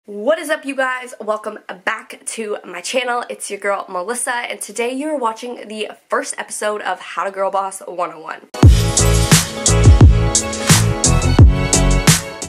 What is up, you guys? Welcome back to my channel. It's your girl Melissa, and today you're watching the first episode of How to Girl Boss 101.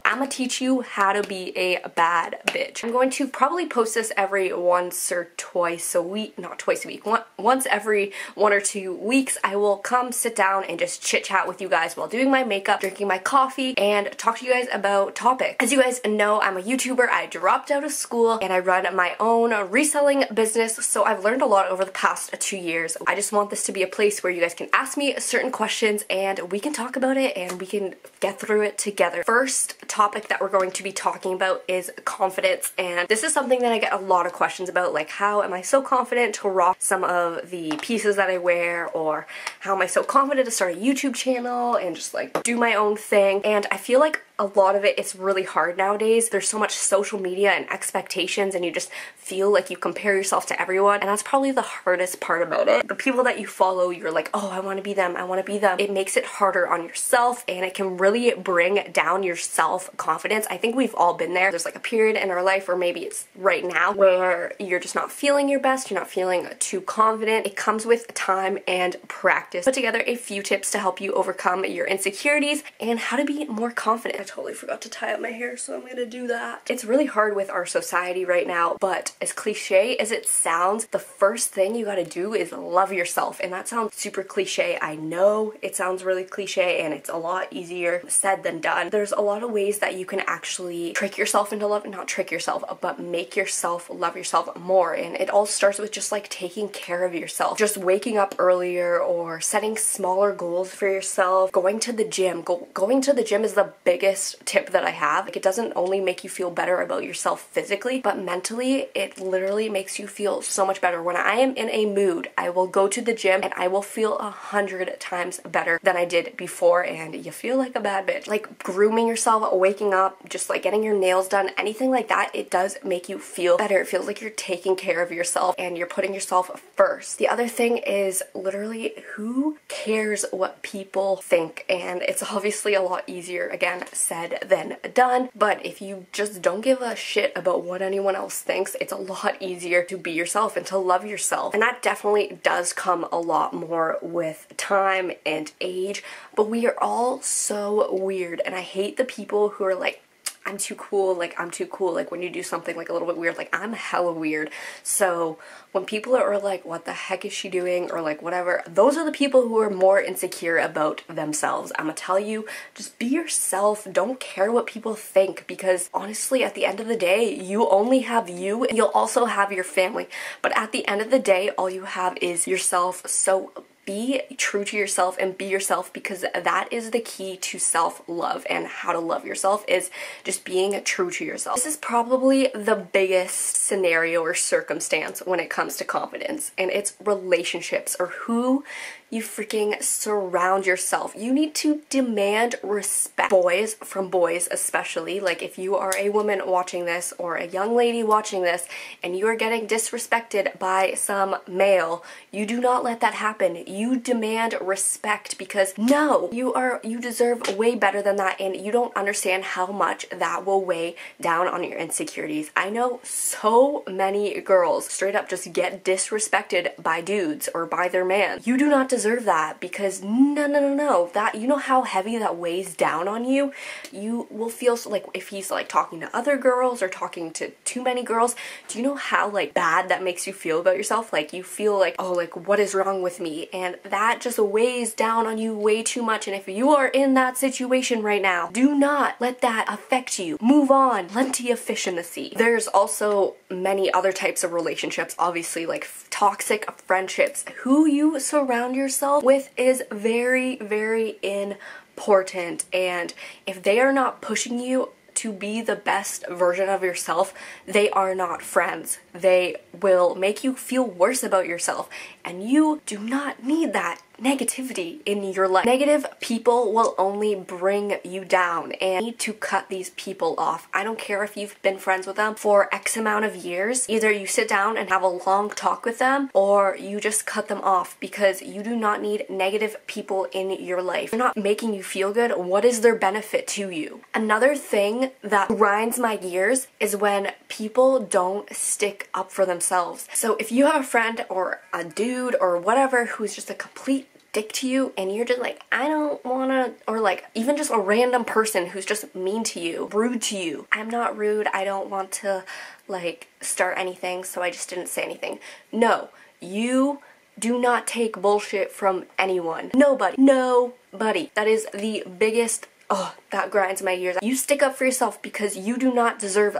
I'm gonna teach you how to be a bad bitch. I'm going to probably post this every once or twice a week, not twice a week, once every 1 or 2 weeks. I will come sit down and just chit chat with you guys while doing my makeup, drinking my coffee, and talk to you guys about topics. As you guys know, I'm a YouTuber. I dropped out of school and I run my own reselling business, so I've learned a lot over the past 2 years. I just want this to be a place where you guys can ask me certain questions and we can talk about it and we can get through it together. First topic that we're going to be talking about is confidence, and this is something that I get a lot of questions about, like how am I so confident to rock some of the pieces that I wear, or how am I so confident to start a YouTube channel and just like do my own thing. And I feel like a lot of it's really hard nowadays. There's so much social media and expectations, and you just feel like you compare yourself to everyone, and that's probably the hardest part about it. The people that you follow, you're like, oh, I want to be them, I want to be them. It makes it harder on yourself, and it can really bring down your self-confidence. I think we've all been there. There's like a period in our life, or maybe it's right now, where you're just not feeling your best, you're not feeling too confident. It comes with time and practice. Put together a few tips to help you overcome your insecurities and how to be more confident. I totally forgot to tie up my hair, so I'm gonna do that. It's really hard with our society right now, but as cliche as it sounds, the first thing you gotta do is love yourself. And that sounds super cliche. I know it sounds really cliche, and it's a lot easier said than done. There's a lot of ways that you can actually trick yourself into love, not trick yourself, but make yourself love yourself more. And it all starts with just like taking care of yourself. Just waking up earlier, or setting smaller goals for yourself. Going to the gym. Going to the gym is the biggest tip that I have. Like, it doesn't only make you feel better about yourself physically, but mentally it literally makes you feel so much better. When I am in a mood, I will go to the gym and I will feel 100 times better than I did before, and you feel like a bad bitch. Like grooming yourself, waking up, just like getting your nails done, anything like that, it does make you feel better. It feels like you're taking care of yourself and you're putting yourself first. The other thing is literally, who cares what people think? And it's obviously a lot easier, again, said than done, but if you just don't give a shit about what anyone else thinks, it's a lot easier to be yourself and to love yourself. And that definitely does come a lot more with time and age, but we are all so weird, and I hate the people who are like, I'm too cool, like I'm too cool, like when you do something like a little bit weird, like I'm hella weird. So when people are like, what the heck is she doing, or like whatever, those are the people who are more insecure about themselves. I'm gonna tell you, just be yourself. Don't care what people think, because honestly, at the end of the day, you only have you, and you'll also have your family, but at the end of the day, all you have is yourself. So be true to yourself and be yourself, because that is the key to self-love, and how to love yourself is just being true to yourself. This is probably the biggest scenario or circumstance when it comes to confidence, and it's relationships, or who you freaking surround yourself. You need to demand respect. Boys, from boys especially, like if you are a woman watching this, or a young lady watching this, and you are getting disrespected by some male, you do not let that happen. You demand respect, because no, you deserve way better than that, and you don't understand how much that will weigh down on your insecurities. I know so many girls straight up just get disrespected by dudes or by their man. You do not deserve that, because no, that, you know how heavy that weighs down on you? You will feel so, like if he's like talking to other girls or talking to too many girls, do you know how like bad that makes you feel about yourself? Like you feel like, oh, like what is wrong with me? And that just weighs down on you way too much. And if you are in that situation right now, do not let that affect you. Move on. Plenty of fish in the sea. There's also many other types of relationships, obviously, like toxic friendships. Who you surround yourself with is very, very important, and if they are not pushing you to be the best version of yourself, they are not friends. They will make you feel worse about yourself, and you do not need that. negativity in your life. Negative people will only bring you down, and you need to cut these people off. I don't care if you've been friends with them for X amount of years. Either you sit down and have a long talk with them, or you just cut them off, because you do not need negative people in your life. They're not making you feel good. What is their benefit to you? Another thing that grinds my gears is when people don't stick up for themselves. So if you have a friend or a dude or whatever who's just a complete dick to you, and you're just like, I don't wanna, or like even just a random person who's just mean to you, rude to you. I'm not rude, I don't want to like start anything, so I just didn't say anything. No, you do not take bullshit from anyone. Nobody. That is the biggest, oh, that grinds my gears. You stick up for yourself, because you do not deserve,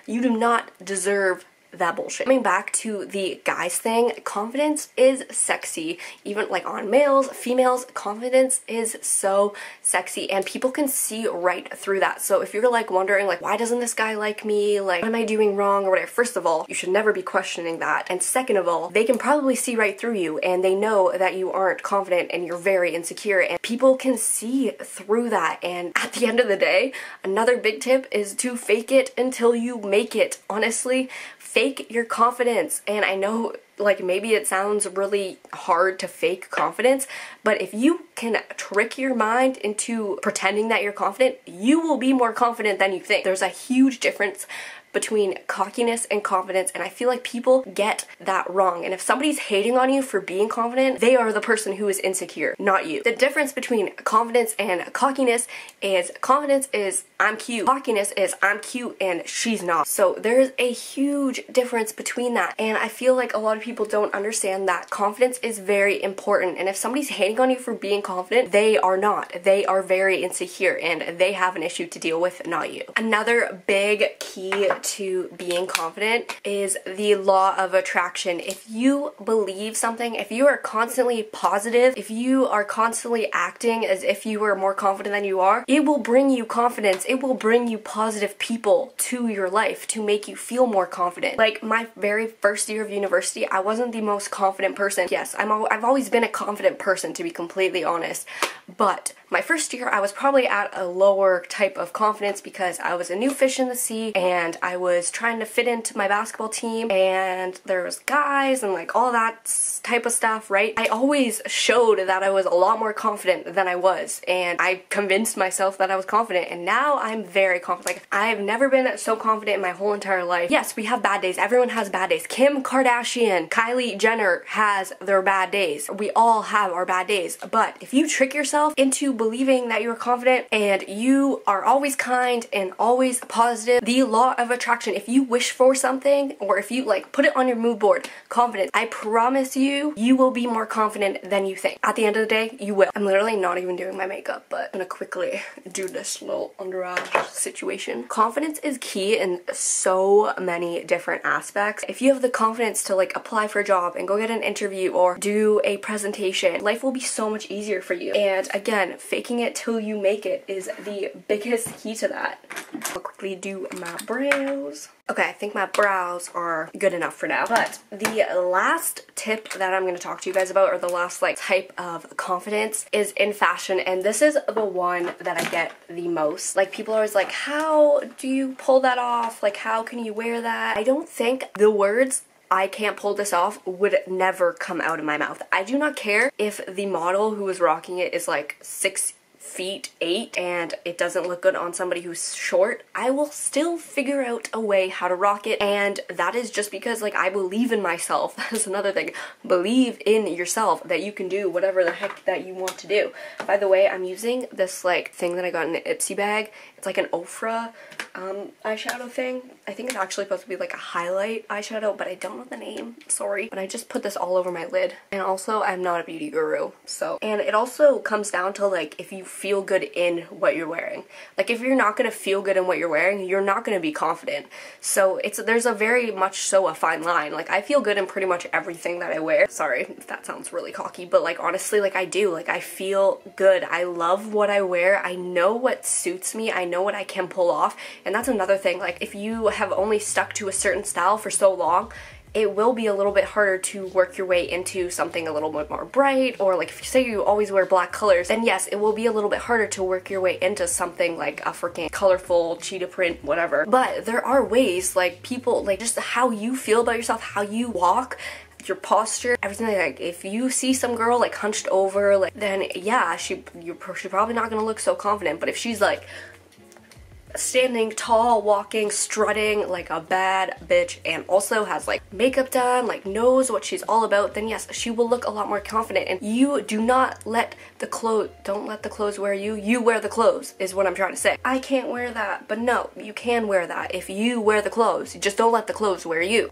you do not deserve that bullshit. Coming back to the guys thing, confidence is sexy. Even like on males, females, confidence is so sexy, and people can see right through that. So if you're like wondering like, why doesn't this guy like me? Like, what am I doing wrong or whatever? First of all, you should never be questioning that. And second of all, they can probably see right through you, and they know that you aren't confident and you're very insecure, and people can see through that. And at the end of the day, another big tip is to fake it until you make it. Honestly, fake your confidence. And I know like maybe it sounds really hard to fake confidence, but if you can trick your mind into pretending that you're confident, you will be more confident than you think. There's a huge difference between cockiness and confidence, and I feel like people get that wrong. And if somebody's hating on you for being confident, they are the person who is insecure, not you. The difference between confidence and cockiness is confidence is I'm cute, cockiness is I'm cute and she's not. So there's a huge difference between that, and I feel like a lot of people don't understand that confidence is very important. And if somebody's hating on you for being confident, they are not. They are very insecure, and they have an issue to deal with, not you. Another big key to being confident is the law of attraction. If you believe something, if you are constantly positive, if you are constantly acting as if you are more confident than you are, it will bring you confidence. It will bring you positive people to your life to make you feel more confident. Like my very first year of university, I wasn't the most confident person. Yes, I've always been a confident person, to be completely honest, but my first year I was probably at a lower type of confidence because I was a new fish in the sea, and I was trying to fit into my basketball team, and there was guys and like all that type of stuff, right? I always showed that I was a lot more confident than I was, and I convinced myself that I was confident, and now I'm very confident. Like, I've never been so confident in my whole entire life. Yes, we have bad days. Everyone has bad days. Kim Kardashian, Kylie Jenner has their bad days. We all have our bad days, but if you trick yourself into believing that you're confident and you are always kind and always positive, the law of attraction, if you wish for something, or if you like put it on your mood board, confidence, I promise you, you will be more confident than you think. At the end of the day, you will. I'm literally not even doing my makeup, but I'm gonna quickly do this little under eye situation. Confidence is key in so many different aspects. If you have the confidence to like apply for a job and go get an interview or do a presentation, life will be so much easier for you. And again, faking it till you make it is the biggest key to that. I'll quickly do my brows. Okay, I think my brows are good enough for now. But the last tip that I'm going to talk to you guys about, or the last like type of confidence, is in fashion. And this is the one that I get the most. Like, people are always like, how do you pull that off? Like, how can you wear that? I don't think the words I can't pull this off would never come out of my mouth. I do not care if the model who is rocking it is like 6'8" and it doesn't look good on somebody who's short. I will still figure out a way how to rock it, and that is just because like I believe in myself. That's another thing. Believe in yourself that you can do whatever the heck that you want to do. By the way, I'm using this like thing that I got in an Ipsy bag. It's like an Ofra eyeshadow thing. I think it's actually supposed to be like a highlight eyeshadow, but I don't know the name, sorry. But I just put this all over my lid. And also, I'm not a beauty guru, so. And it also comes down to like if you feel good in what you're wearing. Like, if you're not gonna feel good in what you're wearing, you're not gonna be confident. So there's a very much so a fine line. Like, I feel good in pretty much everything that I wear. Sorry if that sounds really cocky, but like honestly, like I do. Like, I feel good. I love what I wear. I know what suits me. I know what I can pull off. And that's another thing. Like, if you have only stuck to a certain style for so long, it will be a little bit harder to work your way into something a little bit more bright, or like if you say you always wear black colors, then yes, it will be a little bit harder to work your way into something like a freaking colorful cheetah print, whatever. But there are ways, like people, like just how you feel about yourself, how you walk, your posture, everything. Like if you see some girl like hunched over, like then yeah, you're probably not gonna look so confident. But if she's like standing tall, walking, strutting like a bad bitch, and also has like makeup done, like knows what she's all about, then yes, she will look a lot more confident. And you do not let the clothes, don't let the clothes wear you, you wear the clothes is what I'm trying to say. I can't wear that, but no, you can wear that if you wear the clothes. Just don't let the clothes wear you.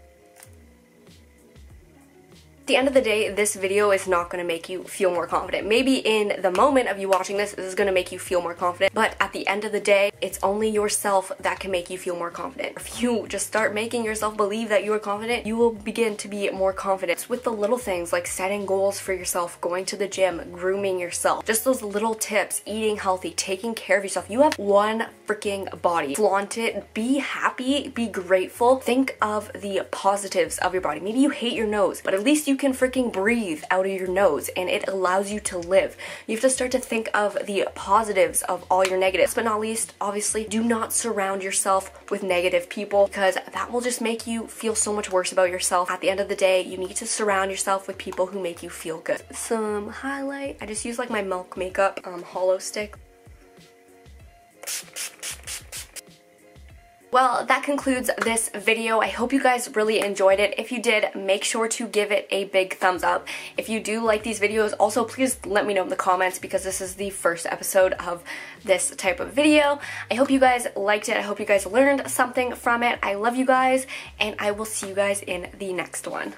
At the end of the day, this video is not going to make you feel more confident. Maybe in the moment of you watching this is going to make you feel more confident, but at the end of the day, it's only yourself that can make you feel more confident. If you just start making yourself believe that you are confident, you will begin to be more confident. It's with the little things like setting goals for yourself, going to the gym, grooming yourself, just those little tips, eating healthy, taking care of yourself. You have one freaking body. Flaunt it, be happy, be grateful, think of the positives of your body. Maybe you hate your nose, but at least you can freaking breathe out of your nose and it allows you to live. You have to start to think of the positives of all your negatives. But not least, obviously, do not surround yourself with negative people, because that will just make you feel so much worse about yourself. At the end of the day, you need to surround yourself with people who make you feel good. Some highlight. I just use like my Milk Makeup hollow stick. Well, that concludes this video. I hope you guys really enjoyed it. If you did, make sure to give it a big thumbs up. If you do like these videos, also please let me know in the comments, because this is the first episode of this type of video. I hope you guys liked it. I hope you guys learned something from it. I love you guys, and I will see you guys in the next one.